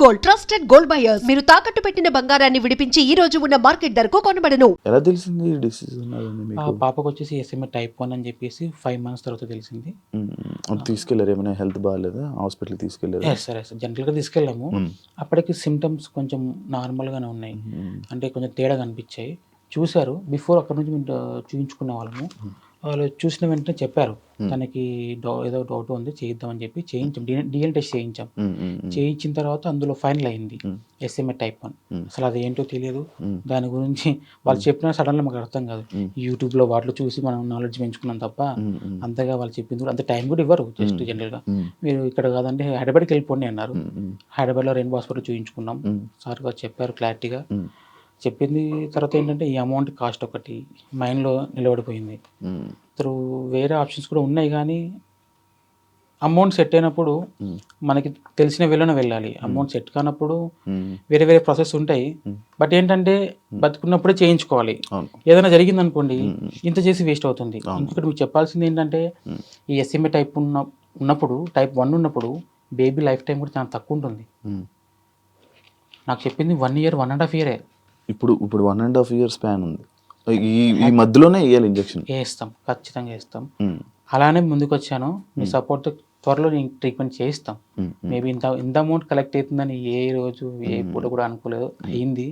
Gold, trusted gold buyers. మీరు తాకట్టు పెట్టిన బంగారాన్ని విడిపించి ఈ రోజు ఉన్న మార్కెట్ ధరకు కొనబడను. ఎలా తెలిసింది డిసీజ్ ఉన్నదని మీకు? పాపకు వచ్చేసి SMA type 1 అని చెప్పేసి 5 months తర్వాత తెలిసింది. అప్పుడు తీసుకెళ్లారు, ఏమైనా హెల్త్ బాగాలేదా? హాస్పిటల్కి తీసుకెళ్లారు? సరే జనరల్గా తీసుకెళ్ళాము. అప్పటికి సిమ్టమ్స్ కొంచెం నార్మల్గానే ఉన్నాయి, అంటే కొంచెం తేడా కనిపించాయి. చూశారు, బిఫోర్ అక్కడ నుంచి మేము చూపించుకునే వాళ్ళము. వాళ్ళు చూసిన వెంటనే చెప్పారు తనకి ఏదో డౌట్ ఉంది చేయిద్దామని చెప్పి చేయించాం. DNA టెస్ట్ చేయించాం. చేయించిన తర్వాత అందులో ఫైనల్ అయింది SMA type 1. అసలు అది ఏంటో తెలియదు, దాని గురించి వాళ్ళు చెప్పినా సడన్గా మాకు అర్థం కాదు. యూట్యూబ్లో వాటిలో చూసి మనం నాలెడ్జ్ పెంచుకున్నాం తప్ప అంతగా వాళ్ళు చెప్పింది కూడా అంత టైం కూడా ఇవ్వరు. జస్ట్ జనరల్గా మీరు ఇక్కడ కాదంటే హైదరాబాద్కి వెళ్ళిపోండి అన్నారు. హైదరాబాద్లో రెయిన్బో హాస్పిటల్ చూయించుకున్నాం. సార్ గారు చెప్పారు క్లారిటీగా. చెప్పింది తర్వాత ఏంటంటే ఈ అమౌంట్ కాస్ట్ ఒకటి మైండ్లో నిలబడిపోయింది. త్రూ వేరే ఆప్షన్స్ కూడా ఉన్నాయి, కానీ అమౌంట్ సెట్ అయినప్పుడు మనకి తెలిసిన వేళనే వెళ్ళాలి. అమౌంట్ సెట్ కానప్పుడు వేరే వేరే ప్రాసెస్ ఉంటాయి. బట్ ఏంటంటే బతుకున్నప్పుడే చేయించుకోవాలి. ఏదైనా జరిగింది అనుకోండి, ఇంత చేసి వేస్ట్ అవుతుంది. ఇక్కడ మీకు చెప్పాల్సింది ఏంటంటే ఈ SMA type ఉన్నప్పుడు type 1 ఉన్నప్పుడు బేబీ లైఫ్ టైం కూడా చాలా తక్కువ ఉంటుంది. నాకు చెప్పింది 1 year 1.5 year. ఇప్పుడు 1.5 year స్పాన్ ఉంది. ఈ మధ్యలోనే వేయాలి ఇంజెక్షన్? వేస్తాం, ఖచ్చితంగా వేస్తాం. అలానే ముందుకు వచ్చాను. మీ సపోర్ట్ త్వరలో నేను ట్రీట్మెంట్ చేయిస్తాం. మేబీ ఇంత అమౌంట్ కలెక్ట్ అవుతుందని ఏ రోజు ఏ పూట కూడా అనుకోలేదు. అయింది,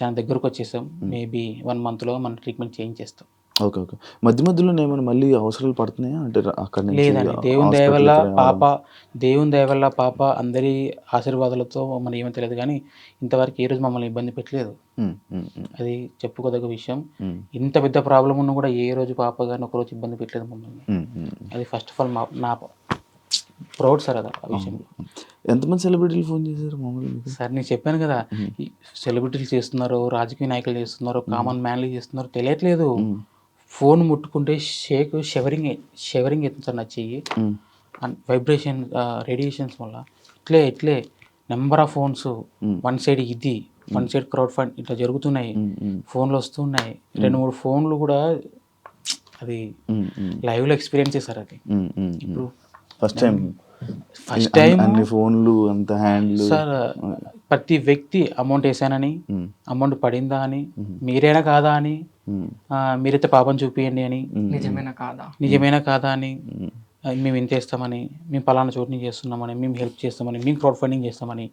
చాలా దగ్గరకు వచ్చేసాం. మేబీ 1 monthలో మనం ట్రీట్మెంట్ చేయించేస్తాం. ఓకే. మధ్య మధ్యలో ఏమైనా మళ్ళీ అవసరాలు పడుతున్నాయా? అంటే అక్కడ లేదండి, దేవుని దయ వల్ల పాప అందరి ఆశీర్వాదాలతో మనం ఏమో తెలియదు, కానీ ఇంతవరకు ఏ రోజు మమ్మల్ని ఇబ్బంది పెట్టలేదు. అది చెప్పుకోదగ్గ విషయం. ఇంత పెద్ద ప్రాబ్లం ఉన్నా కూడా ఏ రోజు పాప గారిని ఒకరోజు ఇబ్బంది పెట్టలేదు మమ్మల్ని. అది ఫస్ట్ ఆఫ్ ఆల్ నా ప్రౌడ్ సార్ అది ఆ విషయంలో. ఎంతమంది సెలబ్రిటీలు ఫోన్ చేశారు మామూలుగా? సార్ నేను చెప్పాను కదా, సెలబ్రిటీలు చేస్తున్నారు, రాజకీయ నాయకులు చేస్తున్నారు, కామన్ మ్యాన్లు చేస్తున్నారు, తెలియట్లేదు. ఫోన్ ముట్టుకుంటే షెవరింగ్ అవుతుంది సార్ నా చెయ్యి. వైబ్రేషన్ రేడియేషన్స్ వల్ల ఇట్లే number of phones, one side crowd fund ఇట్లా జరుగుతున్నాయి. ఫోన్లు వస్తున్నాయి. 2-3 ఫోన్లు కూడా అది లైవ్లో ఎక్స్పీరియన్స్ చేశారు. అది ఇప్పుడు ఫస్ట్ టైం అన్ని ఫోన్లు అంత హ్యాండ్లు. సార్ ప్రతి వ్యక్తి అమౌంట్ వేసానని, అమౌంట్ పడిందా అని, మీరైనా కాదా అని, మీరైతే పాపం చూపియండి అని, నిజమేనా కాదా అని, మేము ఇంత వేస్తామని, మేము పలానా చోటు నుంచి చేస్తున్నామని, మేము హెల్ప్ చేస్తామని, మేము క్రౌడ్ ఫండింగ్ చేస్తామని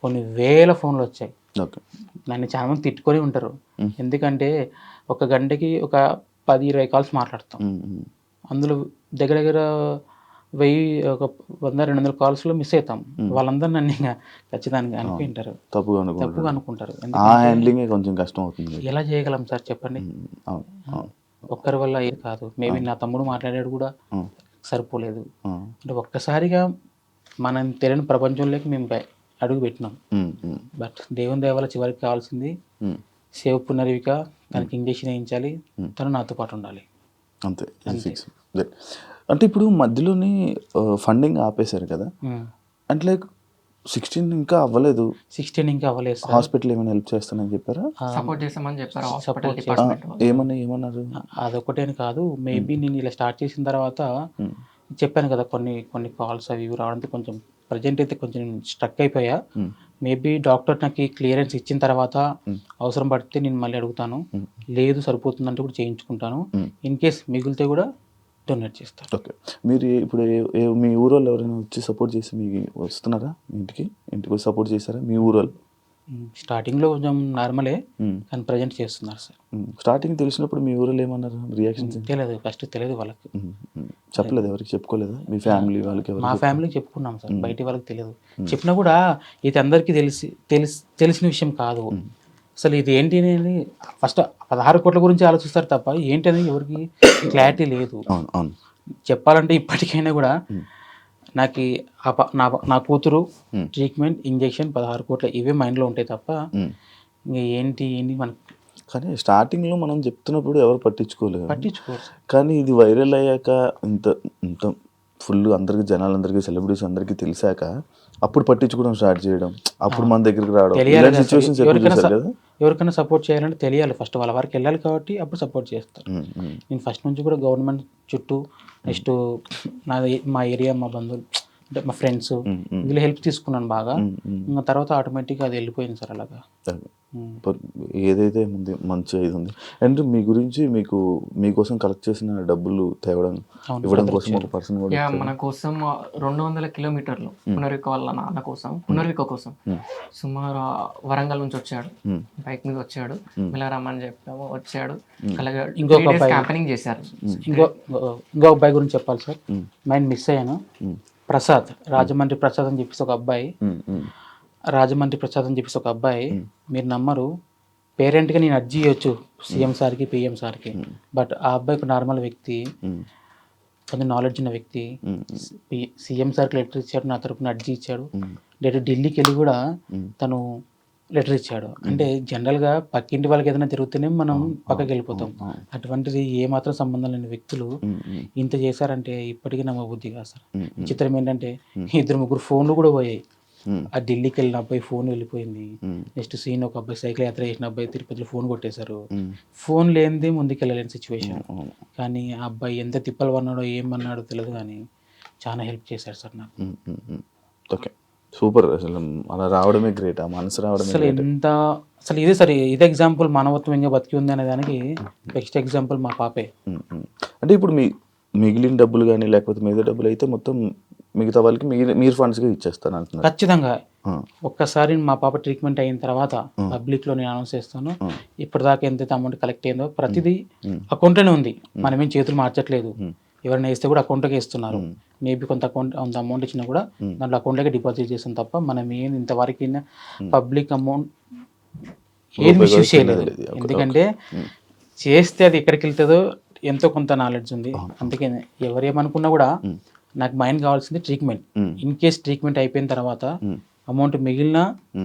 కొన్ని వేల ఫోన్లు వచ్చాయి. నన్ను చాలా మంది తిట్టుకొని ఉంటారు. ఎందుకంటే ఒక గంటకి ఒక 10-20 కాల్స్ మాట్లాడతాం. అందులో దగ్గర 100-200 కాల్స్లో మిస్ అవుతాం. వాళ్ళందరూ నన్ను ఇంకా ఖచ్చితంగా అనుకుంటారు, తప్పుగా అనుకుంటారు. కొంచెం కష్టం అవుతుంది. ఎలా చేయగలం సార్ చెప్పండి? ఒక్కరి వల్ల ఏది కాదు. మేబీ నా తమ్ముడు మాట్లాడాడు కూడా సరిపోలేదు. అంటే ఒక్కసారిగా మనం తెలియని ప్రపంచంలోకి మేము అడుగు పెట్టినాం. బట్ దేవుని దయ వల్ల చివరికి కావాల్సింది సేవ్ పునర్విక, తనకి ఇంజక్షన్ వేయించాలి, తను నాతో పాటు ఉండాలి, అంతే. అంటే ఇప్పుడు మధ్యలోనే ఫండింగ్ ఆపేశారు కదా, అంటే లైక్ 16 ఇంకా అవ్వలేదు. హాస్పిటల్ ఏమైనా హెల్ప్ చేస్తానని చెప్పారా? సపోర్ట్ చేస్తామని చెప్పారు. ఏమన్నారు? అదొకటే అని కాదు, మేబీ నేను ఇలా స్టార్ట్ చేసిన తర్వాత చెప్పాను కదా కొన్ని కాల్స్ అవి రావడంతో కొంచెం ప్రజెంట్ అయితే కొంచెం స్ట్రక్ అయిపోయా. మేబీ డాక్టర్ నాకు క్లియరెన్స్ ఇచ్చిన తర్వాత అవసరం పడితే నేను మళ్ళీ అడుగుతాను. లేదు సరిపోతుందంటే కూడా చేయించుకుంటాను. ఇన్ కేస్ మిగిలితే కూడా డొనేట్ చేస్తాను. ఓకే. మీరు ఇప్పుడు మీ ఊరోళ్ళు ఎవరైనా వచ్చి సపోర్ట్ చేసి మీకు వస్తున్నారా? ఇంటికి వచ్చి సపోర్ట్ చేశారా మీ ఊరోళ్ళు? స్టార్టింగ్లో కొంచెం నార్మలే, కానీ ప్రజెంట్ చేస్తున్నారు సార్. స్టార్టింగ్ తెలిసినప్పుడు మీ ఊరోళ్ళు ఏమన్నారు? రియాక్షన్స్ ఫస్ట్ తెలియదు వాళ్ళకి. చెప్పలేదు? ఎవరికి చెప్పుకోలేదా? మీ ఫ్యామిలీ వాళ్ళకి? మా ఫ్యామిలీకి చెప్పుకున్నాం సార్, బయట వాళ్ళకి తెలియదు. చెప్పినా కూడా ఇది అందరికీ తెలిసిన విషయం కాదు. అసలు ఇది ఏంటి అని ఫస్ట్ 16 కోట్ల గురించి ఆలోచిస్తారు తప్ప ఏంటి అనేది ఎవరికి క్లారిటీ లేదు. చెప్పాలంటే ఇప్పటికైనా కూడా నాకు నా కూతురు ట్రీట్మెంట్, ఇంజెక్షన్, 16 కోట్ల ఇవే మైండ్లో ఉంటాయి తప్ప ఇంకా ఏంటి మనకి. కానీ స్టార్టింగ్లో మనం చెప్తున్నప్పుడు ఎవరు పట్టించుకోరు. కానీ ఇది వైరల్ అయ్యాక ఇంత ఫుల్ అందరికి, జనాలందరికీ, సెలబ్రిటీస్ అందరికీ తెలిసాక అప్పుడు పట్టించుకోవడం స్టార్ట్ చేయడం, అప్పుడు మన దగ్గరికి రావడం. ఎవరికైనా సపోర్ట్ చేయాలంటే తెలియాలి ఫస్ట్, వాళ్ళ వరకు వెళ్ళాలి కాబట్టి అప్పుడు సపోర్ట్ చేస్తారు. నేను ఫస్ట్ నుంచి కూడా గవర్నమెంట్ చుట్టూ, నెక్స్ట్ మా ఏరియా, మా బంధువులు అంటే మా ఫ్రెండ్స్ వీళ్ళు హెల్ప్ తీసుకున్నాను బాగా. ఇంకా తర్వాత ఆటోమేటిక్గా అది వెళ్ళిపోయింది సార్ అలాగా. ఏదైతే ఉంది మంచిగా ఇది ఉంది. అండ్ మీ గురించి మీకోసం కలెక్ట్ చేసిన డబ్బులు తేవడం ఇవ్వడం కోసం ఒక పర్సన్ కూడా మన కోసం 200 కిలోమీటర్లు పునర్విక వాళ్ళ నాన్న కోసం, పునర్విక కోసం సుమారు వరంగల్ నుంచి వచ్చాడు, బైక్ మీద వచ్చాడు, ఇలా రమ్మని చెప్పాము, వచ్చాడు. అలాగే ఇంకొక అబ్బాయి క్యాంపెనింగ్ చేశారు. ఇంకో అబ్బాయి గురించి చెప్పాలి సార్, మైండ్ మిస్ అయ్యాను. ప్రసాద్, రాజమండ్రి ప్రసాద్ అని చెప్పేసి ఒక అబ్బాయి, మీరు నమ్మరు, పేరెంట్గా నేను అర్జీ ఇవ్వచ్చు సీఎం సార్కి, పిఎం సార్కి, బట్ ఆ అబ్బాయి ఒక నార్మల్ వ్యక్తి, కొంచెం నాలెడ్జ్ ఉన్న వ్యక్తి. సీఎం సార్కి లెటర్ ఇచ్చాడు, నా తరపున అర్జీ ఇచ్చాడు, ఢిల్లీకి వెళ్ళి కూడా తను లెటర్ ఇచ్చాడు. అంటే జనరల్గా పక్కింటి వాళ్ళకి ఏదైనా జరుగుతూనే మనం పక్కకి వెళ్ళిపోతాం, అటువంటిది ఏమాత్రం సంబంధం లేని వ్యక్తులు ఇంత చేశారంటే ఇప్పటికీ నమ్మబుద్ధి కాదు సార్. విచిత్రం ఏంటంటే 2-3 ఫోన్లు కూడా పోయాయి. ఆ ఢిల్లీకి వెళ్ళిన అబ్బాయి ఫోన్ వెళ్ళిపోయింది. నెక్స్ట్ సీన్ ఒక అబ్బాయి సైకిల్ యాత్ర చేసిన అబ్బాయి తిరుపతిలో ఫోన్ కొట్టేశారు. ఫోన్ లేనిదే ముందుకు వెళ్ళలేని సిచ్యువేషన్. కానీ ఆ అబ్బాయి ఎంత తిప్పలు పన్నాడో ఏమన్నాడో తెలియదు, కానీ చాలా హెల్ప్ చేశాడు సార్ నాకు. Okay, super. అసలు అలా రావడమే గ్రేట్, ఆ మనసు రావడమే అసలు ఎంత, అసలు ఇదే సార్, ఇదే ఎగ్జాంపుల్ మానవత్వం ఇంకా బతికి ఉంది అనే దానికి బెస్ట్ ఎగ్జాంపుల్ మా పాపే. అంటే ఇప్పుడు మిగిలిన డబ్బులు కానీ లేకపోతే మిగతా డబ్బులు అయితే మొత్తం మిగతా వాళ్ళకి మీరు ఫండ్స్గా ఇచ్చేస్తాను అంటున్నారు. ఖచ్చితంగా ఒక్కసారి మా పాప ట్రీట్మెంట్ అయిన తర్వాత పబ్లిక్లో నేను అనౌన్స్ చేస్తాను. ఇప్పటిదాకా ఎంతైతే అమౌంట్ కలెక్ట్ అయిందో ప్రతిదీ అకౌంట్లోనే ఉంది, మనమేం చేతులు మార్చట్లేదు. ఎవరైనా వేస్తే కూడా అకౌంట్లోకి ఇస్తున్నారు. మేబీ కొంత అమౌంట్ ఇచ్చినా కూడా దాంట్లో అకౌంట్లోకి డిపాజిట్ చేస్తాం తప్ప మనం ఏం ఇంతవరకు పబ్లిక్ అమౌంట్ ఏది మిస్యూజ్ చేయలేదు. ఎందుకంటే చేస్తే అది ఎక్కడికి వెళ్తుందో ఎంతో కొంత నాలెడ్జ్ ఉంది. అందుకే ఎవరేమనుకున్నా కూడా నాకు మైండ్ కావాల్సింది ట్రీట్మెంట్. ఇన్ కేస్ ట్రీట్మెంట్ అయిపోయిన తర్వాత అమౌంట్ మిగిలిన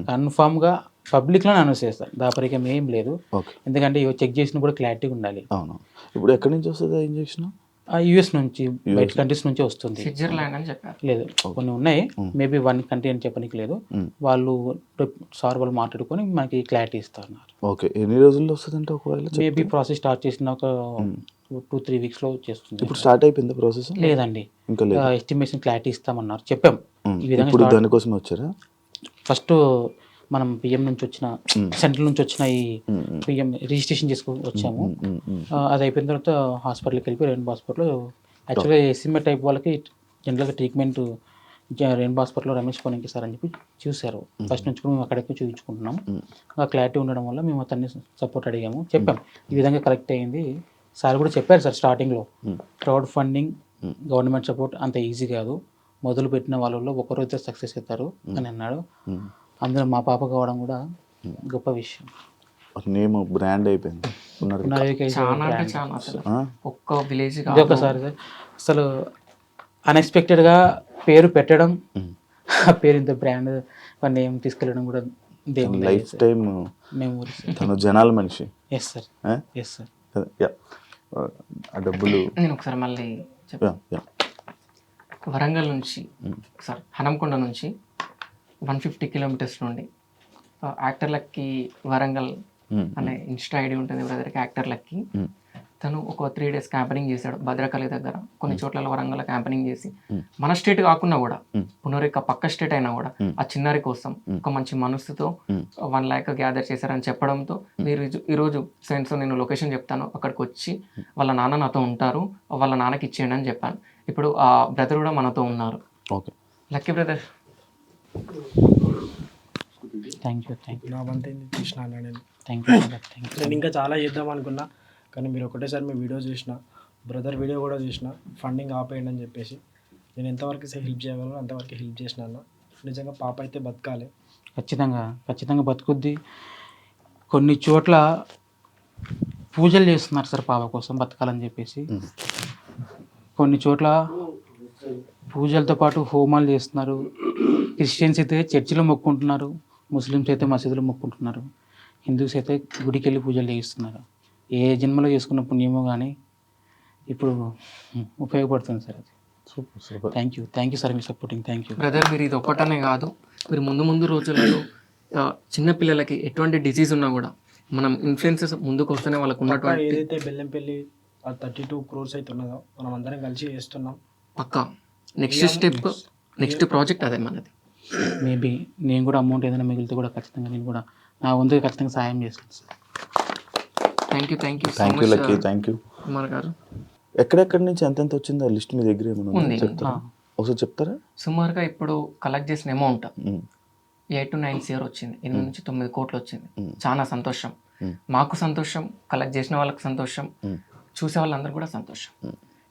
కన్ఫామ్గా పబ్లిక్లో అనౌన్స్ చేస్తాను, దాపరికం ఏం లేదు. ఎందుకంటే చెక్ చేసిన కూడా క్లారిటీగా ఉండాలి. అవును. ఇప్పుడు ఎక్కడి నుంచి వస్తుంది ఆ ఇంజెక్షన్? యుఎస్ నుంచి, బయట కంట్రీస్ నుంచి వస్తుంది. స్విట్జర్లాండ్ అని చెప్పారు. లేదు, కొన్ని ఉన్నాయి, మేబీ 1 కంట్రీ అని చెప్పడానికి లేదు. వాళ్ళు మాట్లాడుకొని మనకి క్లారిటీ ఇస్తారు. ఓకే, ఎన్ని రోజుల్లో వస్తుంది అంటే ఒకవేళ? మేబీ ప్రాసెస్ స్టార్ట్ చేసిన ఒక 2-3 వీక్స్లో చేస్తుంది. ఇప్పుడు స్టార్ట్ అయిపోయింది ప్రాసెస్? లేదండి, ఇంకా లేదు. ఎస్టిమేషన్ క్లారిటీ ఇస్తామన్నారు, చెప్పాం. ఈ విధంగా ఇప్పుడు దానికోసం వచ్చారా? ఫస్ట్ మనం పిఎం నుంచి వచ్చిన, సెంట్రల్ నుంచి వచ్చిన ఈ పిఎం రిజిస్ట్రేషన్ చేసుకొని వచ్చాము. అది అయిపోయిన తర్వాత హాస్పిటల్కి వెళ్ళిపోయి రెయిన్బో హాస్పిటల్లో, యాక్చువల్గా ఎస్ఎంఏ టైప్ వాళ్ళకి జనరల్గా ట్రీట్మెంట్ రెయిన్బో హాస్పిటల్లో రమేష్ కోనికి సార్ అని చెప్పి చూశారు. ఫస్ట్ నుంచి కూడా మేము అక్కడికి చూపించుకుంటున్నాం. ఆ క్లారిటీ ఉండడం వల్ల మేము అతన్ని సపోర్ట్ అడిగాము, చెప్పాం ఈ విధంగా కరెక్ట్ అయింది. సార్ కూడా చెప్పారు సార్ స్టార్టింగ్లో, క్రౌడ్ ఫండింగ్, గవర్నమెంట్ సపోర్ట్ అంత ఈజీ కాదు, మొదలు పెట్టిన వాళ్ళలో ఒకరు అయితే సక్సెస్ అవుతారు అని అన్నాడు. అందులో మా పాప కావడం కూడా గొప్ప విషయం. నేమ్ బ్రాండ్ అయిపోయింది. ఒక్క విలేజ్ ఇది ఒకసారి అసలు అన్ఎక్స్పెక్టెడ్గా పేరు పెట్టడం, ఆ పేరు ఇంత బ్రాండ్ నేమ్ తీసుకెళ్ళడం కూడా దేవుని లైఫ్ టైం తను జనాల మనిషి. Yes sir, yes sir. ఆ డబ్బులు నేను ఒకసారి మళ్ళీ వరంగల్ నుంచి, సార్ హనంకొండ నుంచి 150 కిలోమీటర్స్ నుండి యాక్టర్లకి వరంగల్ అనే ఇన్స్టా ఐడి ఉంటుంది బ్రదర్కి, యాక్టర్లకి. తను ఒక 3 days క్యాంపెనింగ్ చేశాడు భద్రకాళి దగ్గర, కొన్ని చోట్ల వరంగల్ క్యాంపెనింగ్ చేసి, మన స్టేట్ కాకుండా కూడా పునరిక పక్క స్టేట్ అయినా కూడా ఆ చిన్నారి కోసం ఒక మంచి మనసుతో 1 lakh గ్యాదర్ చేశారని చెప్పడంతో, మీరు ఈరోజు ఫ్రెండ్స్ నేను లొకేషన్ చెప్తాను, అక్కడికి వచ్చి వాళ్ళ నాన్న నాతో ఉంటారు, వాళ్ళ నాన్నకి ఇచ్చేయండి అని చెప్పాను. ఇప్పుడు ఆ బ్రదర్ కూడా మనతో ఉన్నారు. Okay, lucky brother. Thank you. నా వంతు చూసిన నేను నేను ఇంకా చాలా చేద్దాం అనుకున్నా, కానీ మీరు ఒకటేసారి మీ వీడియో చూసిన, బ్రదర్ వీడియో కూడా చూసిన, ఫండింగ్ ఆపేయండి అని చెప్పేసి నేను ఎంతవరకు హెల్ప్ చేయగలను అంతవరకు హెల్ప్ చేసిన అన్న. నిజంగా పాప అయితే బతకాలి, ఖచ్చితంగా బతుకుద్ది. కొన్ని చోట్ల పూజలు చేస్తున్నారు సార్ పాప కోసం బతకాలని చెప్పేసి, కొన్ని చోట్ల పూజలతో పాటు హోమాలు చేస్తున్నారు. క్రిస్టియన్స్ అయితే చర్చిలో మొక్కుంటున్నారు, ముస్లిమ్స్ అయితే మసీదులో మొక్కుంటున్నారు, హిందూస్ అయితే గుడికి వెళ్ళి పూజలు చేయిస్తున్నారు. ఏ జన్మలో చేసుకున్న పుణ్యమో కానీ ఇప్పుడు ఉపయోగపడుతుంది సార్ అది. Super. Thank you sir, me supporting. Thank you brother. మీరు ఇది ఒక్కటనే కాదు, మీరు ముందు రోజులలో చిన్నపిల్లలకి ఎటువంటి డిసీజ్ ఉన్నా కూడా మనం ఇన్ఫ్లుయెన్సెస్ ముందుకు వస్తేనే వాళ్ళకు ఉన్నటువంటి, ఏదైతే బెల్లంపల్లి 32 crores అయితే ఉన్నదో మనం అందరం కలిసి చేస్తున్నాం. పక్కా నెక్స్ట్ నెక్స్ట్ ప్రాజెక్ట్ అదే మనది. మేబీ నేను కూడా అమౌంట్ ఏదైనా మిగిలితే కూడా ఖచ్చితంగా నేను కూడా నా వంతుగా ఖచ్చితంగా సాయం చేస్తాను sir. Thank you thank you lucky, thank you. Kumar గారు. ఎక్కడెక్కడి నుంచి ఎంతెంత వచ్చింది ఆ లిస్ట్ మీ దగ్గర ఏమైనా ఉంది. చెప్తారా? ఒకసారి చెప్తారా? సుమారుగా ఇప్పుడు కలెక్ట్ చేసిన అమౌంట్ ఉమ్, 8 to 9 CR వచ్చింది. 8 నుంచి 9 కోట్లు వచ్చింది. చాలా సంతోషం. మాకు సంతోషం, కలెక్ట్ చేసిన వాళ్ళకి సంతోషం, చూసే వాళ్ళందరూ కూడా సంతోషం.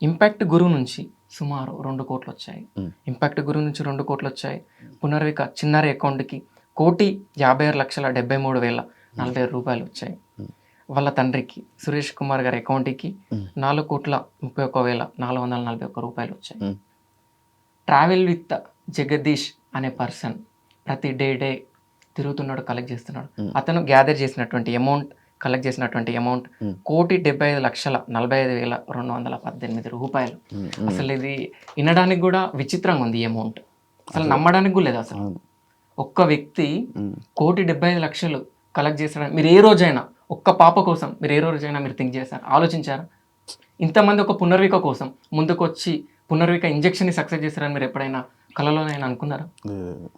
ఇంపాక్ట్ గురువు నుంచి సుమారు 2 కోట్లు వచ్చాయి. ఇంపాక్ట్ గురువు నుంచి 2 కోట్లు వచ్చాయి. పునర్విక చిన్నారి అకౌంట్కి 1,56,73,040 రూపాయలు వచ్చాయి. వాళ్ళ తండ్రికి సురేష్ కుమార్ గారి అకౌంట్కి 4,31,441 రూపాయలు వచ్చాయి. ట్రావెల్ విత్ జగదీష్ అనే పర్సన్ ప్రతి డే తిరుగుతున్నాడు, కలెక్ట్ చేస్తున్నాడు. అతను గ్యాదర్ చేసినటువంటి అమౌంట్, కలెక్ట్ చేసినటువంటి అమౌంట్ 1,75,45,218 రూపాయలు. అసలు ఇది వినడానికి కూడా విచిత్రంగా ఉంది. ఈ అమౌంట్ అసలు నమ్మడానికి కూడా లేదు. అసలు ఒక్క వ్యక్తి 1,75,00,000 కలెక్ట్ చేస్తాడని మీరు ఏ రోజైనా, ఒక్క పాప కోసం మీరు ఏ రోజైనా మీరు థింక్ చేశారు, ఆలోచించారా? ఇంతమంది ఒక పునర్విక కోసం ముందుకు వచ్చి పునర్విక ఇంజెక్షన్ని సక్సెస్ చేస్తారని మీరు ఎప్పుడైనా కళలోనైనా అనుకున్నారా?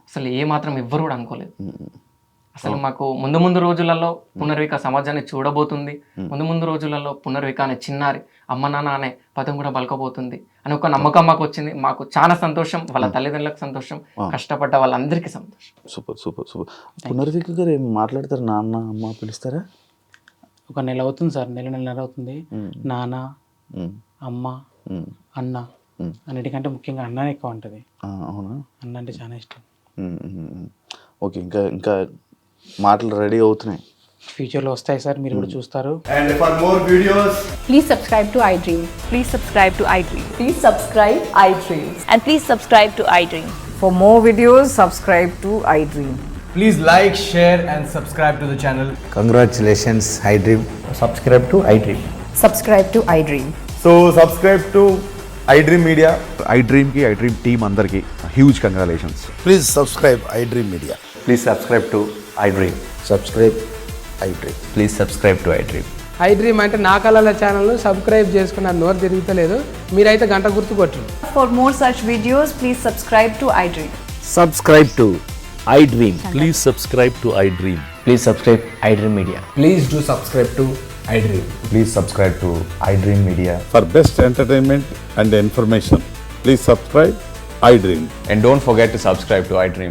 అసలు ఏ మాత్రం ఎవ్వరు కూడా అనుకోలేదు. అసలు మాకు ముందు రోజులలో పునర్విక సమాజాన్ని చూడబోతుంది, ముందు రోజులలో పునర్విక అనే చిన్నారి అమ్మ నాన్న అనే పదం కూడా పలకబోతుంది అని ఒక నమ్మకం మాకు వచ్చింది. మాకు చాలా సంతోషం, వాళ్ళ తల్లిదండ్రులకు సంతోషం, కష్టపడ్డ వాళ్ళందరికీ సంతోషం. Super super super. పునర్విక గారు ఏం మాట్లాడతారు? నాన్న అమ్మ పిలుస్తారా? ఒక నెల అవుతుంది సార్, నెల అవుతుంది. నాన్న, అమ్మ, అన్న అన్నిటికంటే ముఖ్యంగా అన్ననే ఎక్కువ ఉంటుంది. అవునా? అన్న అంటే చాలా ఇష్టం. ఓకే, ఇంకా మాటలు రెడీ అవుతున్నాయి, ఫ్యూచర్లో వస్తాయి సార్, మీరు కూడా చూస్తారు. And for more videos, Please subscribe to iDream. Please subscribe to iDream. Please subscribe iDream. And please subscribe to iDream. For more videos, subscribe to iDream. please like, share and subscribe to the channel. Congratulations, iDream. Subscribe to iDream. Subscribe to iDream. So subscribe to iDream Media. iDream ki iDream team andarki huge congratulations. Please subscribe iDream Media. Please subscribe to iDream. Subscribe iDream. Please subscribe to iDream. iDream అంటే నా కళల ఛానల్ను subscribe చేసుకున్న నోరు తిరుగుతలేదు, మీరైతే గంట గుర్తు కొట్టండి. For more such videos, please subscribe to iDream. Subscribe to iDream. Please subscribe to iDream. Please subscribe iDream Media. Please do subscribe to iDream. Please subscribe to iDream Media. For best entertainment and information, please subscribe iDream. And don't forget to subscribe to iDream.